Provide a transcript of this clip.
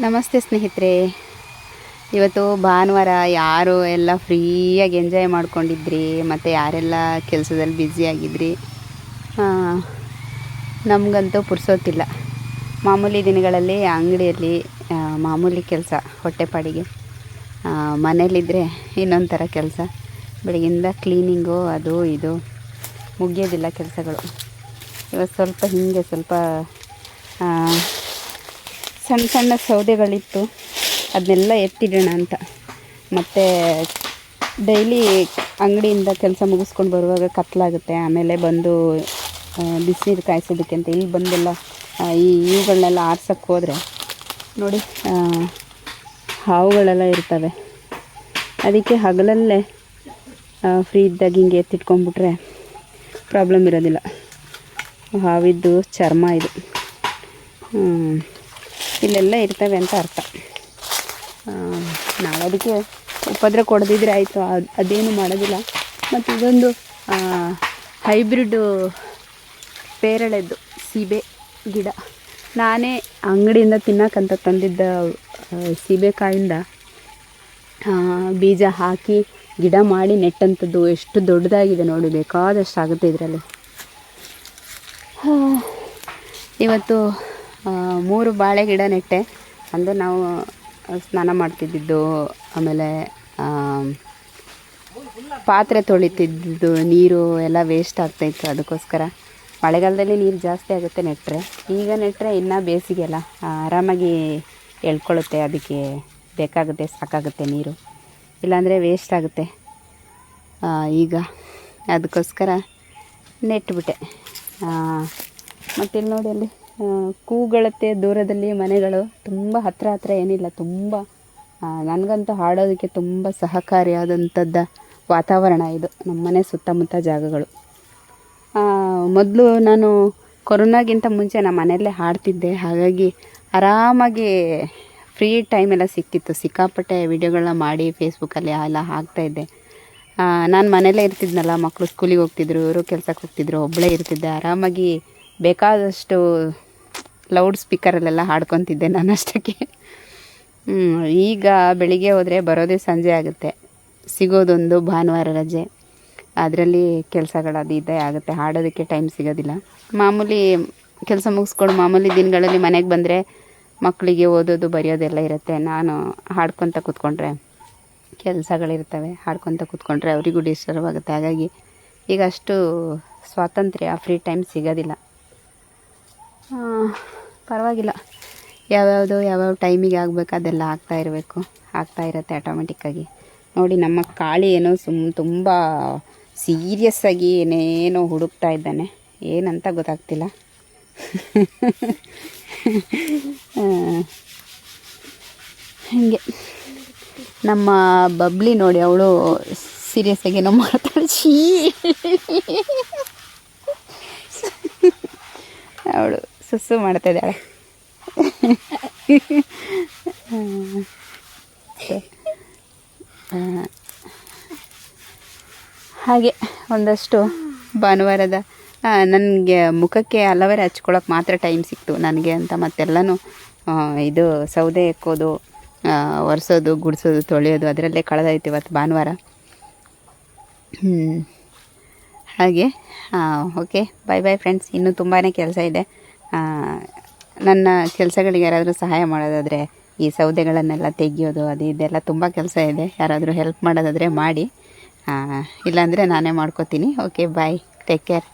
ನಮಸ್ತೆ ಸ್ನೇಹಿತರೆ. ಇವತ್ತು ಭಾನುವಾರ ಯಾರು ಎಲ್ಲ ಫ್ರೀಯಾಗಿ ಎಂಜಾಯ್ ಮಾಡ್ಕೊಂಡಿದ್ರಿ, ಮತ್ತು ಯಾರೆಲ್ಲ ಕೆಲಸದಲ್ಲಿ ಬ್ಯುಸಿಯಾಗಿದ್ರಿ. ನಮಗಂತೂ ಪುರ್ಸೋತಿಲ್ಲ. ಮಾಮೂಲಿ ದಿನಗಳಲ್ಲಿ ಅಂಗಡಿಯಲ್ಲಿ ಮಾಮೂಲಿ ಕೆಲಸ, ಹೊಟ್ಟೆಪಾಡಿಗೆ. ಮನೇಲಿದ್ದರೆ ಇನ್ನೊಂದು ಥರ ಕೆಲಸ. ಬೆಳಗಿಂದ ಕ್ಲೀನಿಂಗು ಅದು ಇದು ಮುಗಿಯೋದಿಲ್ಲ ಕೆಲಸಗಳು. ಇವತ್ತು ಸ್ವಲ್ಪ ಸಣ್ಣ ಸಣ್ಣ ಸೌದೆಗಳಿತ್ತು, ಅದನ್ನೆಲ್ಲ ಎತ್ತಿಡೋಣ ಅಂತ. ಮತ್ತು ಡೈಲಿ ಅಂಗಡಿಯಿಂದ ಕೆಲಸ ಮುಗಿಸ್ಕೊಂಡು ಬರುವಾಗ ಕತ್ತಲಾಗುತ್ತೆ. ಆಮೇಲೆ ಬಂದು ಬಿಸಿನೀರು ಕಾಯಿಸೋದಕ್ಕೆ ಅಂತ ಇಲ್ಲಿ ಬಂದೆಲ್ಲ ಇವುಗಳನ್ನೆಲ್ಲ ಆರ್ಸೋಕ್ಕೆ ಹೋದರೆ ನೋಡಿ ಹಾವುಗಳೆಲ್ಲ ಇರ್ತವೆ. ಅದಕ್ಕೆ ಹಗಲಲ್ಲೇ ಫ್ರೀ ಇದ್ದಾಗ ಹಿಂಗೆ ಎತ್ತಿಟ್ಕೊಂಡ್ಬಿಟ್ರೆ ಪ್ರಾಬ್ಲಮ್ ಇರೋದಿಲ್ಲ. ಹಾವಿದ್ದು ಚರ್ಮ ಇದು ಇಲ್ಲೆಲ್ಲ ಇರ್ತವೆ ಅಂತ ಅರ್ಥ. ನಾವು ಅದಕ್ಕೆ ಉಪದ್ರ ಕೊಡದಿದ್ರೆ ಆಯಿತು, ಅದೇನು ಮಾಡೋದಿಲ್ಲ. ಮತ್ತು ಇದೊಂದು ಹೈಬ್ರಿಡ್ ಪೇರಳೆದ್ದು ಸೀಬೆ ಗಿಡ. ನಾನೇ ಅಂಗಡಿಯಿಂದ ತಿನ್ನೋಕ್ಕಂತ ತಂದಿದ್ದ ಸೀಬೆಕಾಯಿಂದ ಬೀಜ ಹಾಕಿ ಗಿಡ ಮಾಡಿ ನೆಟ್ಟಂಥದ್ದು. ಎಷ್ಟು ದೊಡ್ಡದಾಗಿದೆ ನೋಡಿ, ಬೇಕಾದಷ್ಟು ಆಗುತ್ತೆ ಇದರಲ್ಲಿ. ಇವತ್ತು 3 ಬಾಳೆ ಗಿಡ ನೆಟ್ಟೆ. ಅಂದರೆ ನಾವು ಸ್ನಾನ ಮಾಡ್ತಿದ್ದಿದ್ದು, ಆಮೇಲೆ ಪಾತ್ರೆ ತೊಳಿತಿದ್ದು, ನೀರು ಎಲ್ಲ ವೇಸ್ಟ್ ಆಗ್ತಾಯಿತ್ತು. ಅದಕ್ಕೋಸ್ಕರ ಮಳೆಗಾಲದಲ್ಲಿ ನೀರು ಜಾಸ್ತಿ ಆಗುತ್ತೆ ನೆಟ್ಟರೆ. ಈಗ ನೆಟ್ಟರೆ ಇನ್ನೂ ಬೇಸಿಗೆ ಅಲ್ಲ, ಆರಾಮಾಗಿ ಎಳ್ಕೊಳ್ಳುತ್ತೆ. ಅದಕ್ಕೆ ಬೇಕಾಗುತ್ತೆ, ಸಾಕಾಗುತ್ತೆ ನೀರು, ಇಲ್ಲಾಂದರೆ ವೇಸ್ಟ್ ಆಗುತ್ತೆ. ಈಗ ಅದಕ್ಕೋಸ್ಕರ ನೆಟ್ಬಿಟ್ಟೆ. ಮತ್ತು ಇಲ್ಲಿ ನೋಡಿ, ಅಲ್ಲಿ ಕೂಗಳತ್ತೆ ದೂರದಲ್ಲಿ ಮನೆಗಳು. ತುಂಬ ಹತ್ರ ಏನಿಲ್ಲ. ತುಂಬ ನನಗಂತೂ ಹಾಡೋದಕ್ಕೆ ತುಂಬ ಸಹಕಾರಿಯಾದಂಥದ್ದು ವಾತಾವರಣ ಇದು, ನಮ್ಮನೆ ಸುತ್ತಮುತ್ತ ಜಾಗಗಳು. ಮೊದಲು ನಾನು ಕೊರೋನಾಗಿಂತ ಮುಂಚೆ ನಮ್ಮ ಮನೆಯಲ್ಲೇ ಹಾಡ್ತಿದ್ದೆ. ಹಾಗಾಗಿ ಆರಾಮಾಗಿ ಫ್ರೀ ಟೈಮೆಲ್ಲ ಸಿಕ್ತಿತ್ತು. ಸಿಕ್ಕಾಪಟ್ಟೆ ವಿಡಿಯೋಗಳನ್ನ ಮಾಡಿ ಫೇಸ್ಬುಕ್ಕಲ್ಲಿ ಎಲ್ಲ ಹಾಕ್ತಾಯಿದ್ದೆ. ನಾನು ಮನೆಯಲ್ಲೇ ಇರ್ತಿದ್ನಲ್ಲ, ಮಕ್ಕಳು ಸ್ಕೂಲಿಗೆ ಹೋಗ್ತಿದ್ರು, ಇವರು ಕೆಲಸಕ್ಕೆ ಹೋಗ್ತಿದ್ರು, ಒಬ್ಬಳೇ ಇರ್ತಿದ್ದೆ. ಆರಾಮಾಗಿ ಬೇಕಾದಷ್ಟು ಲೌಡ್ ಸ್ಪೀಕರಲ್ಲೆಲ್ಲ ಹಾಡ್ಕೊತಿದ್ದೆ ನಾನು ಅಷ್ಟಕ್ಕೆ. ಈಗ ಬೆಳಿಗ್ಗೆ ಹೋದರೆ ಬರೋದೇ ಸಂಜೆ ಆಗುತ್ತೆ. ಸಿಗೋದೊಂದು ಭಾನುವಾರ ರಜೆ, ಅದರಲ್ಲಿ ಕೆಲಸಗಳು ಅದು ಇದ್ದೇ ಆಗುತ್ತೆ. ಹಾಡೋದಕ್ಕೆ ಟೈಮ್ ಸಿಗೋದಿಲ್ಲ. ಮಾಮೂಲಿ ಕೆಲಸ ಮುಗಿಸ್ಕೊಂಡು ಮಾಮೂಲಿ ದಿನಗಳಲ್ಲಿ ಮನೆಗೆ ಬಂದರೆ ಮಕ್ಕಳಿಗೆ ಓದೋದು ಬರೆಯೋದೆಲ್ಲ ಇರುತ್ತೆ. ನಾನು ಹಾಡ್ಕೊತ ಕೂತ್ಕೊಂಡ್ರೆ ಕೆಲಸಗಳಿರ್ತವೆ. ಹಾಡ್ಕೊತ ಕೂತ್ಕೊಂಡ್ರೆ ಅವರಿಗೂ ಡಿಸ್ಟರ್ಬ್ ಆಗುತ್ತೆ. ಹಾಗಾಗಿ ಈಗ ಅಷ್ಟು ಸ್ವಾತಂತ್ರ್ಯ, ಫ್ರೀ ಟೈಮ್ ಸಿಗೋದಿಲ್ಲ. ಪರವಾಗಿಲ್ಲ, ಯಾವ್ಯಾವ ಟೈಮಿಗೆ ಆಗಬೇಕು ಅದೆಲ್ಲ ಆಗ್ತಾ ಇರುತ್ತೆ ಆಟೋಮೆಟಿಕ್ಕಾಗಿ. ನೋಡಿ, ನಮ್ಮ ಕಾಳಿ ಏನೋ ತುಂಬ ಸೀರಿಯಸ್ಸಾಗಿ ಏನೇನೋ ಹುಡುಕ್ತಾ ಇದ್ದಾನೆ. ಏನಂತ ಗೊತ್ತಾಗ್ತಿಲ್ಲ. ಹಾಗೆ ನಮ್ಮ ಬಬ್ಲಿ ನೋಡಿ, ಅವಳು ಸೀರಿಯಸ್ಸಾಗಿ ಏನೋ ಮಾಡ್ತಾಳೆ. ಅವಳು ಸುಸ್ಸು ಮಾಡ್ತಾಯಿದ್ದಾಳೆ. ಹಾಗೆ ಒಂದಷ್ಟು ಭಾನುವಾರದ ನನಗೆ ಮುಖಕ್ಕೆ ಅಲೋವೆರಾ ಹಚ್ಕೊಳ್ಳೋಕೆ ಮಾತ್ರ ಟೈಮ್ ಸಿಕ್ತು ನನಗೆ ಅಂತ. ಮತ್ತೆಲ್ಲನೂ ಇದು ಸೌದೆ ಎಕ್ಕೋದು, ಒರೆಸೋದು, ಗುಡಿಸೋದು, ತೊಳೆಯೋದು ಅದರಲ್ಲೇ ಕಳೆದಾಯ್ತು ಇವತ್ತು ಭಾನುವಾರ. ಹಾಗೆ ಓಕೆ, ಬಾಯ್ ಫ್ರೆಂಡ್ಸ್. ಇನ್ನೂ ತುಂಬಾ ಕೆಲಸ ಇದೆ. ನನ್ನ ಕೆಲಸಗಳಿಗೆ ಯಾರಾದರೂ ಸಹಾಯ ಮಾಡೋದಾದರೆ, ಈ ಸೌದೆಗಳನ್ನೆಲ್ಲ ತೆಗೆಯೋದು ಅದು ಇದೆಲ್ಲ ತುಂಬ ಕೆಲಸ ಇದೆ. ಯಾರಾದರೂ ಹೆಲ್ಪ್ ಮಾಡೋದಾದರೆ ಮಾಡಿ, ಇಲ್ಲಾಂದರೆ ನಾನೇ ಮಾಡ್ಕೋತೀನಿ. ಓಕೆ, ಬಾಯ್, ಟೇಕ್ ಕೇರ್.